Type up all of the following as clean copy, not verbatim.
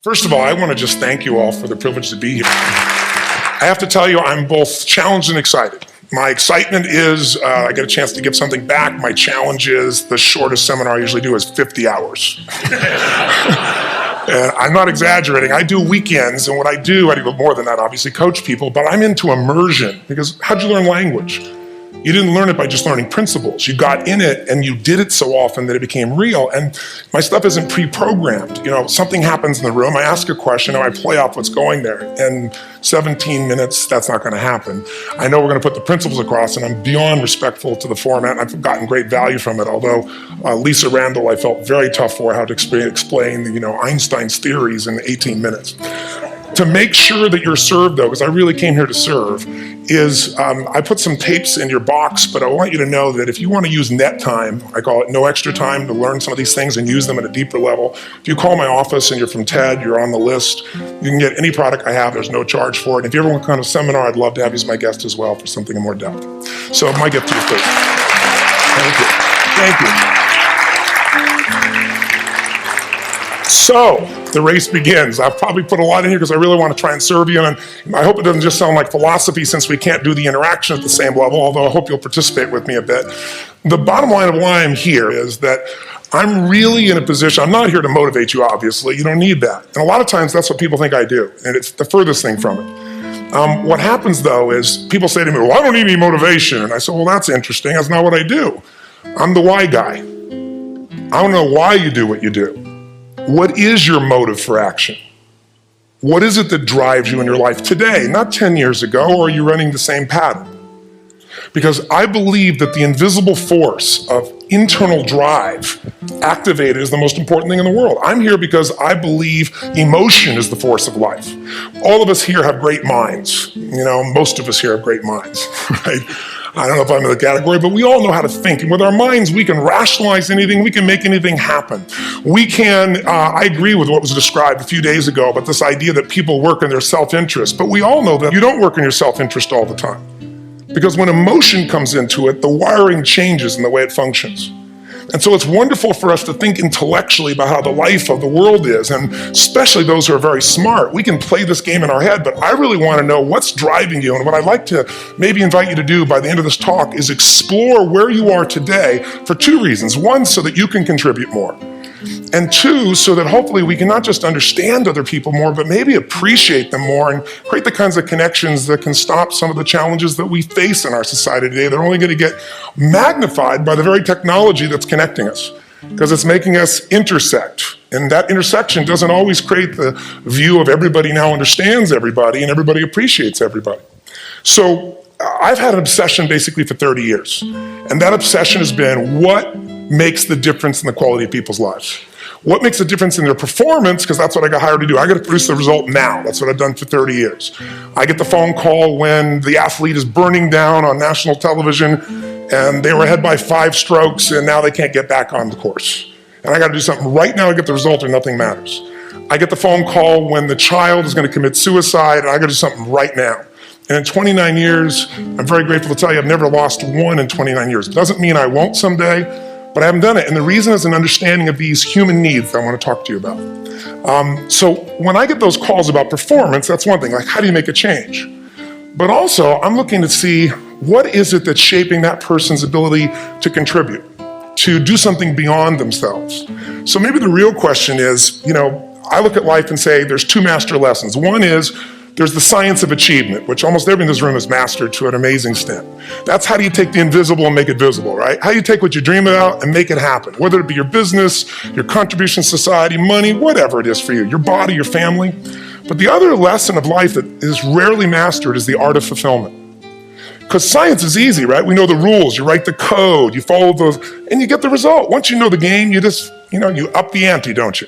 First of all, I want to just thank you all for the privilege to be here. I have to tell you, I'm both challenged and excited. My excitement is I get a chance to give something back. My challenge is the shortest seminar I usually do is 50 hours. And I'm not exaggerating. I do weekends, and what I do more than that, obviously, coach people, but I'm into immersion, because how'd you learn language? You didn't learn it by just learning principles. You got in it and you did it so often that it became real. And my stuff isn't pre-programmed. You know, something happens in the room, I ask a question, and I play off what's going there. In 17 minutes, that's not gonna happen. I know we're gonna put the principles across, and I'm beyond respectful to the format, and I've gotten great value from it, although Lisa Randall, I felt very tough for how to explain Einstein's theories in 18 minutes. To make sure that you're served, though, because I really came here to serve, is I put some tapes in your box, but I want you to know that if you want to use net time, I call it no extra time, to learn some of these things and use them at a deeper level. If you call my office and you're from TED, you're on the list, you can get any product I have, there's no charge for it. And if you ever want to come to a seminar, I'd love to have you as my guest as well for something in more depth. So my gift to you, please. Thank you. Thank you. So, the race begins. I've probably put a lot in here because I really want to try and serve you, and I hope it doesn't just sound like philosophy since we can't do the interaction at the same level, although I hope you'll participate with me a bit. The bottom line of why I'm here is that I'm really in a position, I'm not here to motivate you, obviously, you don't need that. And a lot of times that's what people think I do, and it's the furthest thing from it. What happens though is people say to me, well, I don't need any motivation. And I say, well, that's interesting, that's not what I do. I'm the why guy. I don't know why you do what you do. What is your motive for action? What is it that drives you in your life today, not 10 years ago, or are you running the same pattern? Because I believe that the invisible force of internal drive activated is the most important thing in the world. I'm here because I believe emotion is the force of life. All of us here have great minds. You know, most of us here have great minds, right? I don't know if I'm in the category, but we all know how to think. And with our minds, we can rationalize anything, we can make anything happen. We can, I agree with what was described a few days ago about this idea that people work in their self-interest, but we all know that you don't work in your self-interest all the time. Because when emotion comes into it, the wiring changes in the way it functions. And so it's wonderful for us to think intellectually about how the life of the world is, and especially those who are very smart. We can play this game in our head, but I really want to know what's driving you. And what I'd like to maybe invite you to do by the end of this talk is explore where you are today for two reasons. One, so that you can contribute more. And two, so that hopefully we can not just understand other people more, but maybe appreciate them more and create the kinds of connections that can stop some of the challenges that we face in our society today. They're only going to get magnified by the very technology that's connecting us, because it's making us intersect. And that intersection doesn't always create the view of everybody now understands everybody and everybody appreciates everybody. So I've had an obsession basically for 30 years. And that obsession has been what makes the difference in the quality of people's lives. What makes a difference in their performance, because that's what I got hired to do. I got to produce the result now. That's what I've done for 30 years. I get the phone call when the athlete is burning down on national television and they were ahead by 5 strokes and now they can't get back on the course. And I got to do something right now to get the result or nothing matters. I get the phone call when the child is going to commit suicide and I got to do something right now. And in 29 years, I'm very grateful to tell you I've never lost one in 29 years. It doesn't mean I won't someday, but I haven't done it. And the reason is an understanding of these human needs that I want to talk to you about. So when I get those calls about performance, that's one thing, like how do you make a change? But also I'm looking to see what is it that's shaping that person's ability to contribute, to do something beyond themselves. So maybe the real question is, I look at life and say there's 2 master lessons. One is there's the science of achievement, which almost everyone in this room has mastered to an amazing extent. That's how do you take the invisible and make it visible, right? How do you take what you dream about and make it happen? Whether it be your business, your contribution to society, money, whatever it is for you, your body, your family. But the other lesson of life that is rarely mastered is the art of fulfillment. Because science is easy, right? We know the rules, you write the code, you follow those, and you get the result. Once you know the game, you just, you up the ante, don't you?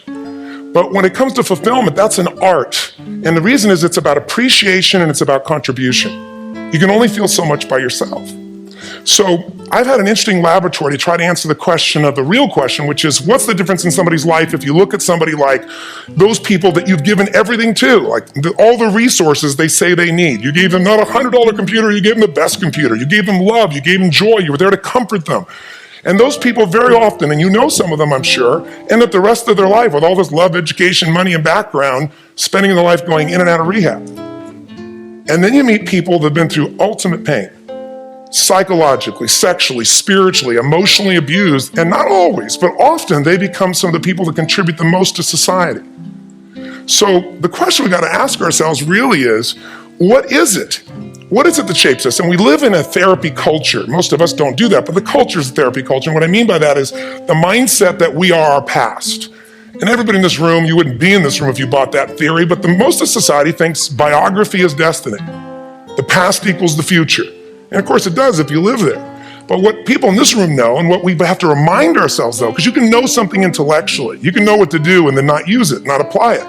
But when it comes to fulfillment, that's an art. And the reason is it's about appreciation and it's about contribution. You can only feel so much by yourself. So I've had an interesting laboratory to try to answer the question of the real question, which is what's the difference in somebody's life if you look at somebody like those people that you've given everything to, like all the resources they say they need. You gave them not a $100 computer, you gave them the best computer. You gave them love, you gave them joy, you were there to comfort them. And those people very often, and you know some of them I'm sure, end up the rest of their life with all this love, education, money, and background, spending their life going in and out of rehab. And then you meet people that have been through ultimate pain, psychologically, sexually, spiritually, emotionally abused, and not always, but often they become some of the people that contribute the most to society. So the question we got to ask ourselves really is, what is it? What is it that shapes us? And we live in a therapy culture. Most of us don't do that, but the culture is a therapy culture. And what I mean by that is the mindset that we are our past. And everybody in this room, you wouldn't be in this room if you bought that theory, but most of society thinks biography is destiny. The past equals the future. And of course it does if you live there. But what people in this room know, and what we have to remind ourselves though, because you can know something intellectually, you can know what to do and then not use it, not apply it.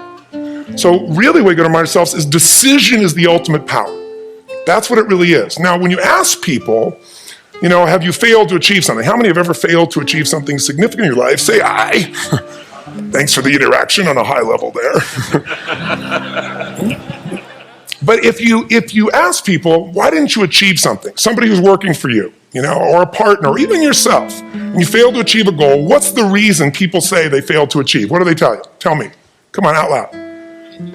So really what we got to remind ourselves is decision is the ultimate power. That's what it really is. Now, when you ask people, have you failed to achieve something? How many have ever failed to achieve something significant in your life? Say, I. Thanks for the interaction on a high level there. But if you ask people, why didn't you achieve something? Somebody who's working for you, or a partner, or even yourself, and you failed to achieve a goal, what's the reason people say they failed to achieve? What do they tell you? Tell me. Come on, out loud.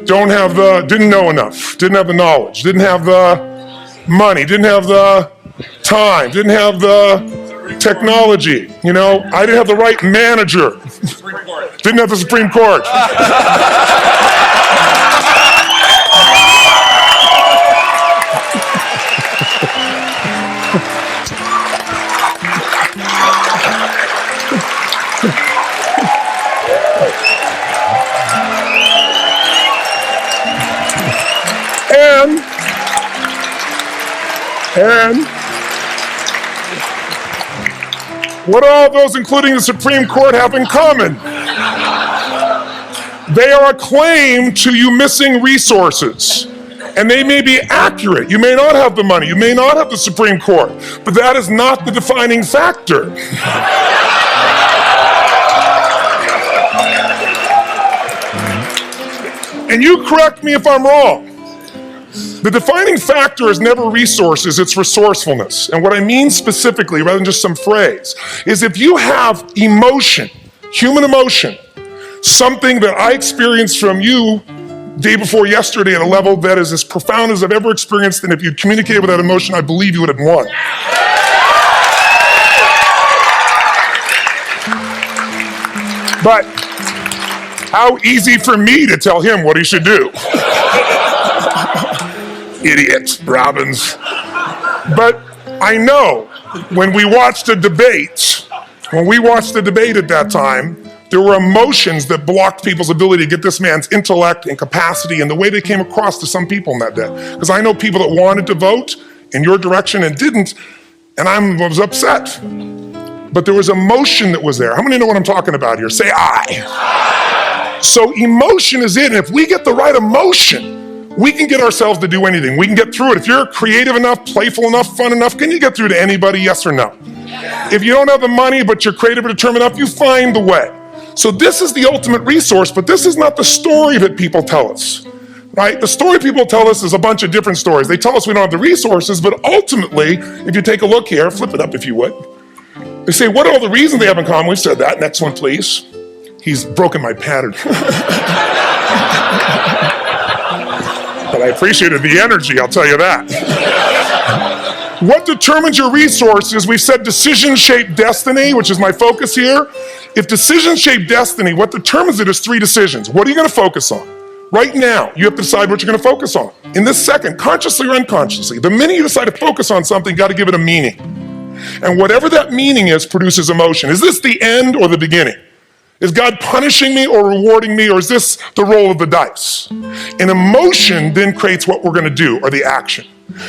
Didn't know enough, didn't have the knowledge, didn't have the money, didn't have the time, didn't have the technology, I didn't have the right manager, didn't have the Supreme Court. And what do all those, including the Supreme Court, have in common? They are a claim to you missing resources. And they may be accurate. You may not have the money. You may not have the Supreme Court. But that is not the defining factor. And you correct me if I'm wrong. The defining factor is never resources, it's resourcefulness. And what I mean specifically, rather than just some phrase, is if you have emotion, human emotion, something that I experienced from you day before yesterday at a level that is as profound as I've ever experienced, and if you communicated with that emotion, I believe you would have won. But how easy for me to tell him what he should do. Idiot, Robbins. But I know when we watched the debate at that time, there were emotions that blocked people's ability to get this man's intellect and capacity and the way they came across to some people in that day. Because I know people that wanted to vote in your direction and didn't, and I was upset. But there was emotion that was there. How many know what I'm talking about here? Say I. So emotion is it, and if we get the right emotion, we can get ourselves to do anything. We can get through it. If you're creative enough, playful enough, fun enough, can you get through to anybody, yes or no? Yeah. If you don't have the money, but you're creative and determined enough, you find the way. So this is the ultimate resource, but this is not the story that people tell us, right? The story people tell us is a bunch of different stories. They tell us we don't have the resources, but ultimately, if you take a look here, flip it up if you would. They say, what are all the reasons they have in common? We've said that. Next one, please. He's broken my pattern. But I appreciated the energy, I'll tell you that. What determines your resources? We've said decisions shape destiny, which is my focus here. If decisions shape destiny, what determines it is 3 decisions. What are you going to focus on? Right now, you have to decide what you're going to focus on. In this second, consciously or unconsciously, the minute you decide to focus on something, you got to give it a meaning. And whatever that meaning is, produces emotion. Is this the end or the beginning? Is God punishing me or rewarding me, or is this the roll of the dice? And emotion then creates what we're going to do, or the action.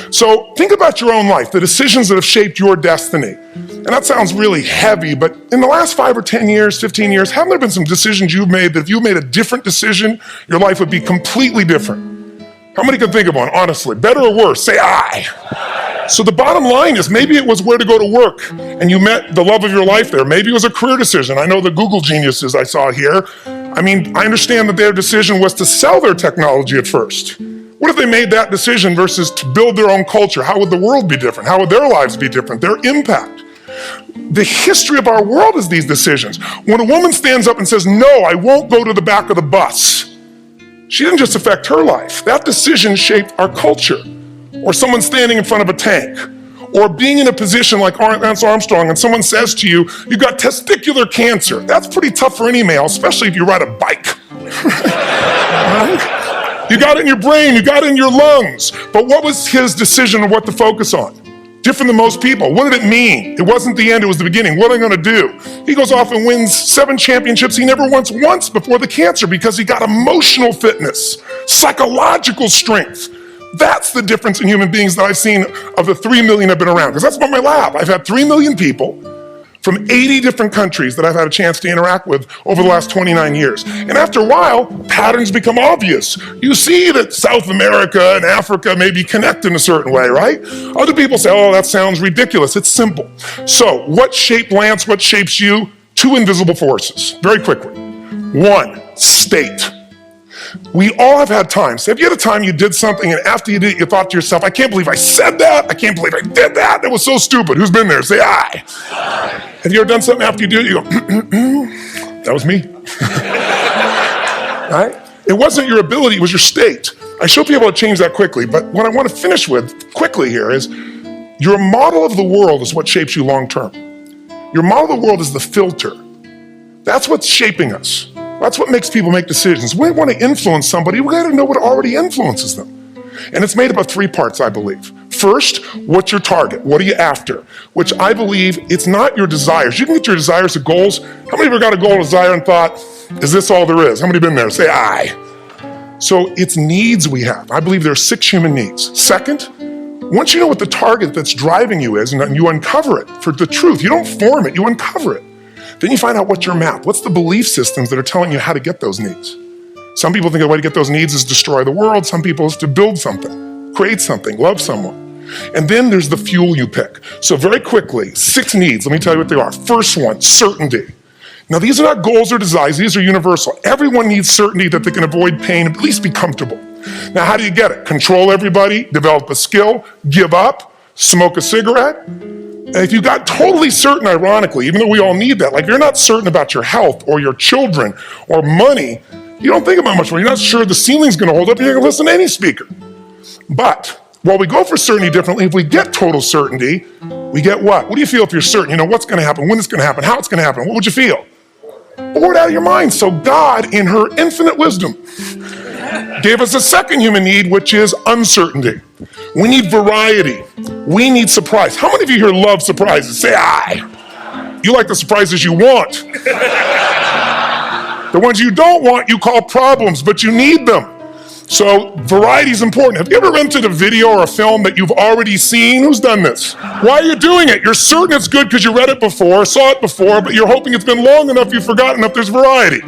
So think about your own life, the decisions that have shaped your destiny. And that sounds really heavy, but in the last 5 or 10 years, 15 years, haven't there been some decisions you've made that if you made a different decision, your life would be completely different? How many can think of one, honestly? Better or worse? Say I. So the bottom line is maybe it was where to go to work and you met the love of your life there. Maybe it was a career decision. I know the Google geniuses I saw here. I mean, I understand that their decision was to sell their technology at first. What if they made that decision versus to build their own culture? How would the world be different? How would their lives be different? Their impact. The history of our world is these decisions. When a woman stands up and says, no, I won't go to the back of the bus, she didn't just affect her life. That decision shaped our culture. Or someone standing in front of a tank. Or being in a position like Lance Armstrong and someone says to you, you got testicular cancer. That's pretty tough for any male, especially if you ride a bike. Right? You got it in your brain, you got it in your lungs. But what was his decision of what to focus on? Different than most people. What did it mean? It wasn't the end, it was the beginning. What am I gonna do? He goes off and wins 7 championships he never won once before the cancer because he got emotional fitness, psychological strength. That's the difference in human beings that I've seen of the 3 million I've been around. Because that's about my lab. I've had 3 million people from 80 different countries that I've had a chance to interact with over the last 29 years. And after a while, patterns become obvious. You see that South America and Africa maybe connect in a certain way, right? Other people say, oh, that sounds ridiculous. It's simple. So what shaped Lance? What shapes you? 2 invisible forces, very quickly. 1, state. We all have had times. Have you had a time you did something and after you did it, you thought to yourself, I can't believe I said that. I can't believe I did that. That was so stupid. Who's been there? Say aye. Have you ever done something after you do it, you go, that was me. Right? It wasn't your ability, it was your state. I should be able to change that quickly, but what I want to finish with quickly here is your model of the world is what shapes you long term. Your model of the world is the filter. That's what's shaping us. That's what makes people make decisions. We want to influence somebody, we got to know what already influences them. And it's made up of 3 parts, I believe. First, what's your target? What are you after? Which I believe it's not your desires. You can get your desires to goals. How many of you got a goal, desire, and thought, is this all there is? How many been there? Say aye. So it's needs we have. I believe there are 6 human needs. Second, once you know what the target that's driving you is, and you uncover it for the truth, you don't form it, you uncover it. Then you find out what's your map. What's the belief systems that are telling you how to get those needs? Some people think the way to get those needs is destroy the world. Some people is to build something, create something, love someone. And then there's the fuel you pick. So very quickly, 6 needs. Let me tell you what they are. First one, certainty. Now these are not goals or desires. These are universal. Everyone needs certainty that they can avoid pain and at least be comfortable. Now how do you get it? Control everybody, develop a skill, give up, smoke a cigarette. And if you got totally certain, ironically, even though we all need that, like you're not certain about your health or your children or money, you don't think about much more. You're not sure the ceiling's gonna hold up, you're gonna listen to any speaker. But while we go for certainty differently, if we get total certainty, we get what? What do you feel if you're certain? You know what's gonna happen, when it's gonna happen, how it's gonna happen, what would you feel? Bored out of your mind. So God, in her infinite wisdom, gave us a second human need, which is uncertainty. We need variety. We need surprise. How many of you here love surprises? Say aye. You like the surprises you want. The ones you don't want, you call problems, but you need them. So variety is important. Have you ever rented a video or a film that you've already seen? Who's done this? Why are you doing it? You're certain it's good because you read it before, saw it before, but you're hoping it's been long enough you've forgotten enough there's variety.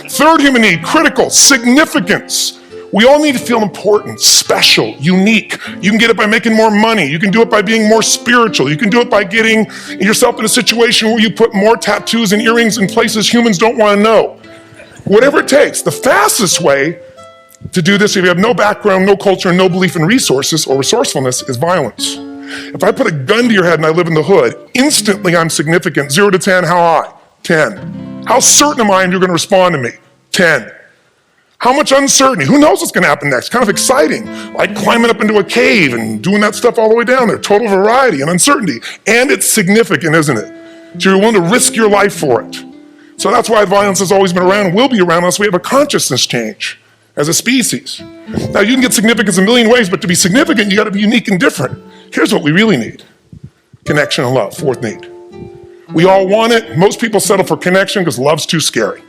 Third human need, critical, significance. We all need to feel important, special, unique. You can get it by making more money. You can do it by being more spiritual. You can do it by getting yourself in a situation where you put more tattoos and earrings in places humans don't want to know. Whatever it takes. The fastest way to do this, if you have no background, no culture, and no belief in resources or resourcefulness, is violence. If I put a gun to your head and I live in the hood, instantly I'm significant. 0 to 10, how high? 10. How certain am I you're going to respond to me? 10. How much uncertainty? Who knows what's going to happen next? Kind of exciting, like climbing up into a cave and doing that stuff all the way down there. Total variety and uncertainty. And it's significant, isn't it? So you're willing to risk your life for it. So that's why violence has always been around and will be around unless we have a consciousness change as a species. Now you can get significance a million ways, but to be significant, you got to be unique and different. Here's what we really need. Connection and love, 4th need. We all want it. Most people settle for connection because love's too scary.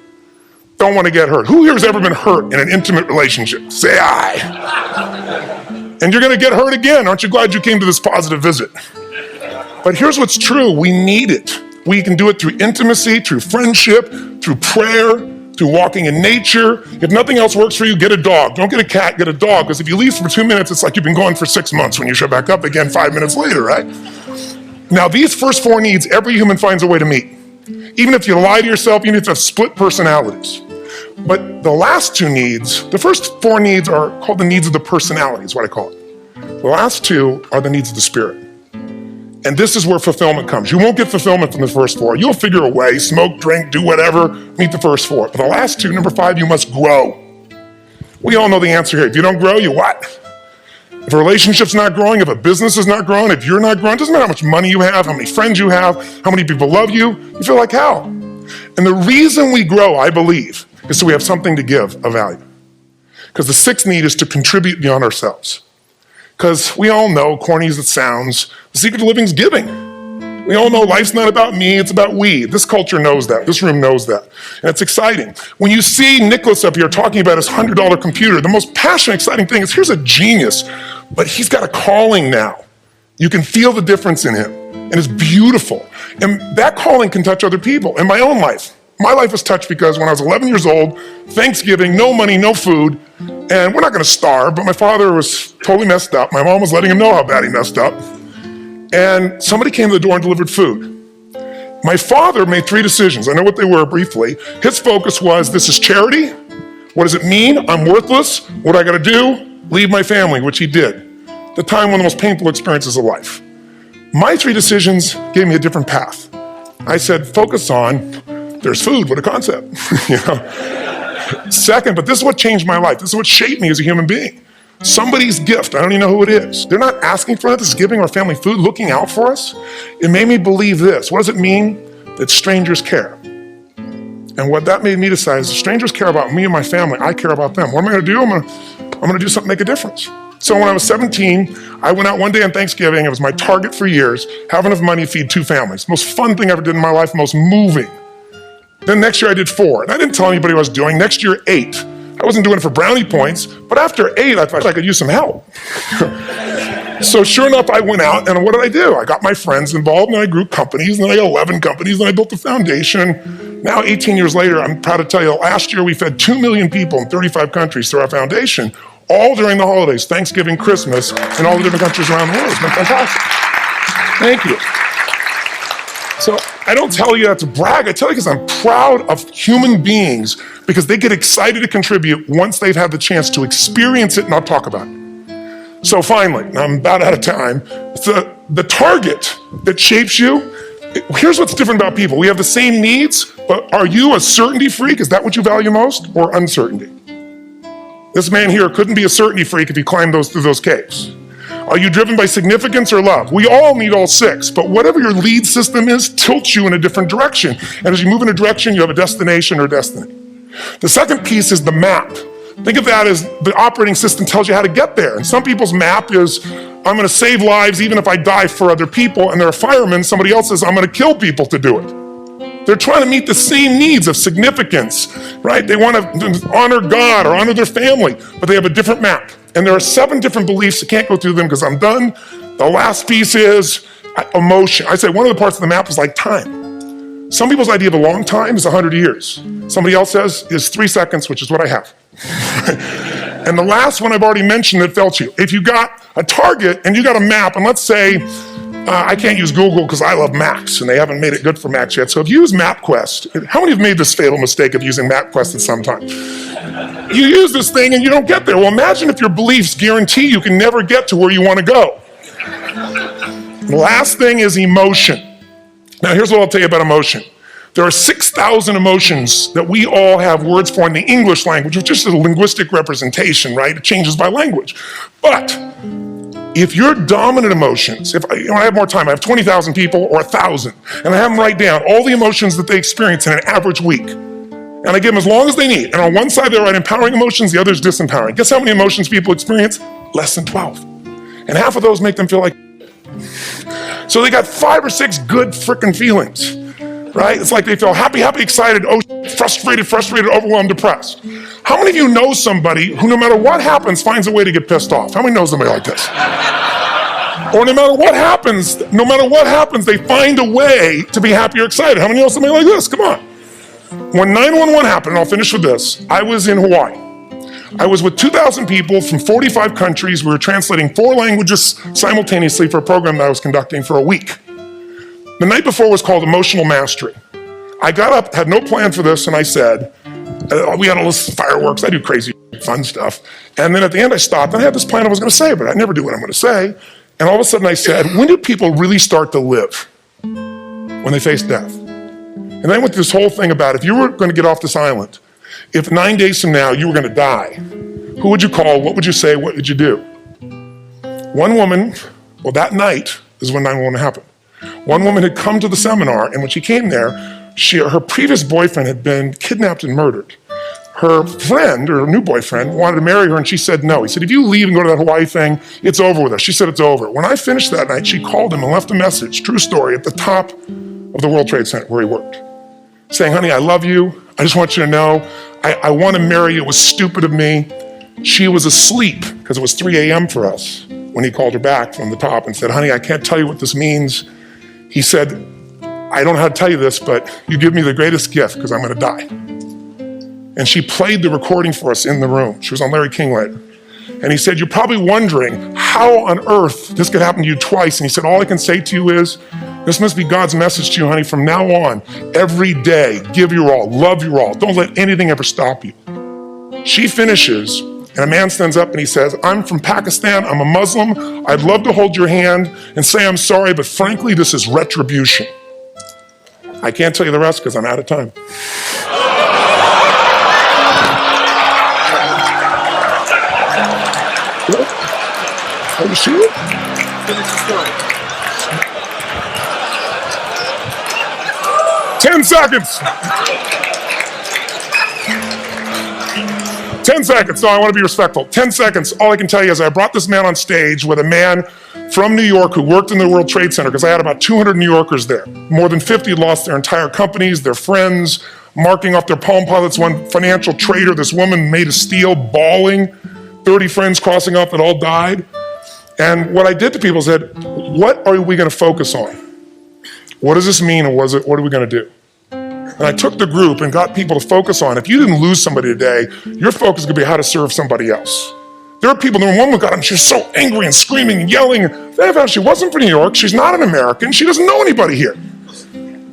Don't want to get hurt. Who here has ever been hurt in an intimate relationship? Say aye. And you're going to get hurt again. Aren't you glad you came to this positive visit? But here's what's true. We need it. We can do it through intimacy, through friendship, through prayer, through walking in nature. If nothing else works for you, get a dog. Don't get a cat, get a dog. Because if you leave for 2 minutes, it's like you've been gone for 6 months when you show back up again 5 minutes later, right? Now, these first 4 needs, every human finds a way to meet. Even if you lie to yourself, even if you have split personalities. But the last 2 needs, the first 4 needs are called the needs of the personality, is what I call it. The last 2 are the needs of the spirit. And this is where fulfillment comes. You won't get fulfillment from the first four. You'll figure a way, smoke, drink, do whatever, meet the first four. But the last two, number 5, you must grow. We all know the answer here. If you don't grow, you what? If a relationship's not growing, if a business is not growing, if you're not growing, it doesn't matter how much money you have, how many friends you have, how many people love you, you feel like hell. And the reason we grow, I believe, is so we have something to give of value. Because the 6th need is to contribute beyond ourselves. Because we all know, corny as it sounds, the secret to living is giving. We all know life's not about me, it's about we. This culture knows that. This room knows that. And it's exciting. When you see Nicholas up here talking about his $100 computer, the most passionate, exciting thing is here's a genius, but he's got a calling now. You can feel the difference in him, and it's beautiful. And that calling can touch other people. In my own life, my life was touched because when I was 11 years old, Thanksgiving, no money, no food, and we're not gonna starve, but my father was totally messed up. My mom was letting him know how bad he messed up. And somebody came to the door and delivered food. My father made 3 decisions. I know what they were briefly. His focus was, this is charity. What does it mean? I'm worthless. What I gotta do? Leave my family, which he did. The time, one of the most painful experiences of life. My 3 decisions gave me a different path. I said, focus on, there's food, what a concept. You know? Second, but this is what changed my life. This is what shaped me as a human being. Somebody's gift, I don't even know who it is. They're not asking for it, this is giving our family food, looking out for us. It made me believe this. What does it mean? That strangers care. And what that made me decide is if strangers care about me and my family, I care about them. What am I gonna do? I'm gonna do something to make a difference. So when I was 17, I went out one day on Thanksgiving, it was my target for years, have enough money to feed 2 families. Most fun thing I ever did in my life, most moving. Then next year I did 4, and I didn't tell anybody what I was doing. Next year, 8. I wasn't doing it for brownie points, but after 8, I thought I could use some help. So sure enough, I went out, and what did I do? I got my friends involved, and I grew companies, and then I got 11 companies, and I built a foundation. Now, 18 years later, I'm proud to tell you, last year we fed 2 million people in 35 countries through our foundation, all during the holidays, Thanksgiving, Christmas, in all the different countries around the world. It's been fantastic. Thank you. So I don't tell you that to brag, I tell you because I'm proud of human beings because they get excited to contribute once they've had the chance to experience it and not talk about it. So finally, I'm about out of time, the target that shapes you, here's what's different about people. We have the same needs, but are you a certainty freak? Is that what you value most, or uncertainty? This man here couldn't be a certainty freak if he climbed through those caves. Are you driven by significance or love? We all need all 6, but whatever your lead system is tilts you in a different direction. And as you move in a direction, you have a destination or destiny. The second piece is the map. Think of that as the operating system tells you how to get there. And some people's map is, I'm gonna save lives even if I die for other people, and they're a fireman. Somebody else says, I'm gonna kill people to do it. They're trying to meet the same needs of significance, right? They wanna honor God or honor their family, but they have a different map. And there are 7 different beliefs. I can't go through them because I'm done. The last piece is emotion. I say one of the parts of the map is like time. Some people's idea of a long time is 100 years. Somebody else says is 3 seconds, which is what I have. And the last one I've already mentioned that felt you. If you got a target and you got a map, and let's say, I can't use Google because I love maps and they haven't made it good for Macs yet. So if you use MapQuest, how many have made this fatal mistake of using MapQuest at some time? You use this thing and you don't get there. Well, imagine if your beliefs guarantee you can never get to where you want to go. The last thing is emotion. Now here's what I'll tell you about emotion. There are 6,000 emotions that we all have words for in the English language, which is just a linguistic representation, right? It changes by language. But if your dominant emotions, if I have more time, I have 20,000 people or 1,000, and I have them write down all the emotions that they experience in an average week. And I give them as long as they need. And on one side, they write empowering emotions, the other is disempowering. Guess how many emotions people experience? Less than 12. And half of those make them feel like so they got 5 or 6 good frickin' feelings, right? It's like they feel happy, excited, frustrated, overwhelmed, depressed. How many of you know somebody who no matter what happens finds a way to get pissed off? How many know somebody like this? Or no matter what happens, they find a way to be happy or excited. How many know somebody like this? Come on. When 911 happened, and I'll finish with this, I was in Hawaii. I was with 2,000 people from 45 countries. We were translating 4 languages simultaneously for a program that I was conducting for a week. The night before was called Emotional Mastery. I got up, had no plan for this, and I said, we had all this fireworks, I do crazy fun stuff. And then at the end I stopped, and I had this plan I was gonna say, but I never do what I'm gonna say. And all of a sudden I said, when do people really start to live? When they face death. And then I went through this whole thing about if you were going to get off this island, if 9 days from now you were going to die, who would you call? What would you say? What would you do? One woman, well, that night is when 9/11 happened. One woman had come to the seminar, and when she came there, her previous boyfriend had been kidnapped and murdered. Her friend, or her new boyfriend, wanted to marry her, and she said no. He said, if you leave and go to that Hawaii thing, it's over with us. She said it's over. When I finished that night, she called him and left a message, true story, at the top of the World Trade Center where he worked, saying, honey, I love you. I just want you to know, I want to marry you. It was stupid of me. She was asleep, because it was 3 a.m. for us, when he called her back from the top and said, honey, I can't tell you what this means. He said, I don't know how to tell you this, but you give me the greatest gift, because I'm going to die. And she played the recording for us in the room. She was on Larry King later. And he said, you're probably wondering how on earth this could happen to you twice. And he said, all I can say to you is, this must be God's message to you, honey. From now on, every day, give your all, love your all. Don't let anything ever stop you. She finishes, and a man stands up and he says, I'm from Pakistan, I'm a Muslim. I'd love to hold your hand and say I'm sorry, but frankly, this is retribution. I can't tell you the rest because I'm out of time. Are you sure? Finish the story. 10 seconds. 10 seconds. No, I want to be respectful. 10 seconds. All I can tell you is I brought this man on stage with a man from New York who worked in the World Trade Center, because I had about 200 New Yorkers there. More than 50 lost their entire companies, their friends, marking off their Palm Pilots. One financial trader, this woman made of steel, bawling. 30 friends crossing off that all died. And what I did to people said, what are we going to focus on? What does this mean, and what are we going to do? And I took the group and got people to focus on, if you didn't lose somebody today, your focus is going to be how to serve somebody else. There are people, one woman got him, she was so angry and screaming and yelling. They found she wasn't from New York, she's not an American, she doesn't know anybody here.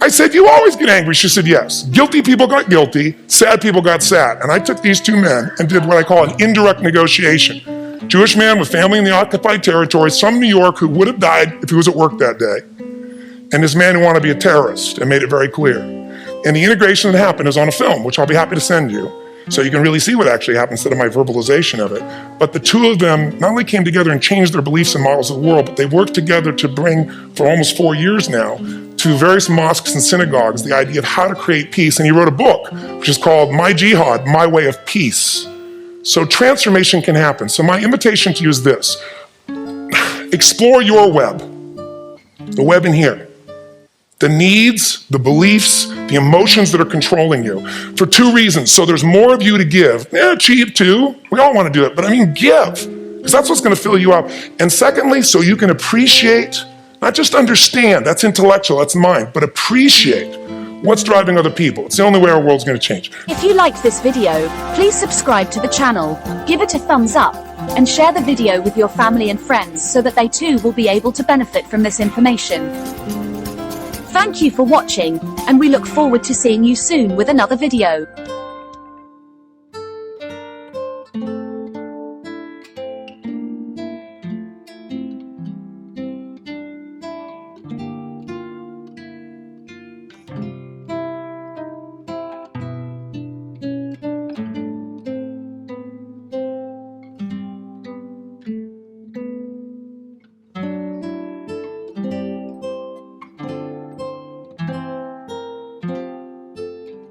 I said, you always get angry. She said, yes. Guilty people got guilty, sad people got sad. And I took these two men and did what I call an indirect negotiation. Jewish man with family in the occupied territories from New York who would have died if he was at work that day. And this man who wanted to be a terrorist, and made it very clear. And the integration that happened is on a film, which I'll be happy to send you, so you can really see what actually happened instead of my verbalization of it. But the two of them not only came together and changed their beliefs and models of the world, but they worked together to bring, for almost 4 years now, to various mosques and synagogues, the idea of how to create peace. And he wrote a book, which is called My Jihad, My Way of Peace. So transformation can happen. So my invitation to you is this. Explore your web, the web in here. The needs, the beliefs, the emotions that are controlling you, for 2 reasons. So there's more of you to give. Achieve too. We all want to do it, but I mean give, because that's what's going to fill you up. And secondly, so you can appreciate, not just understand, that's intellectual, that's mind, but appreciate what's driving other people. It's the only way our world's going to change. If you liked this video, please subscribe to the channel, give it a thumbs up, and share the video with your family and friends so that they too will be able to benefit from this information. Thank you for watching, and we look forward to seeing you soon with another video.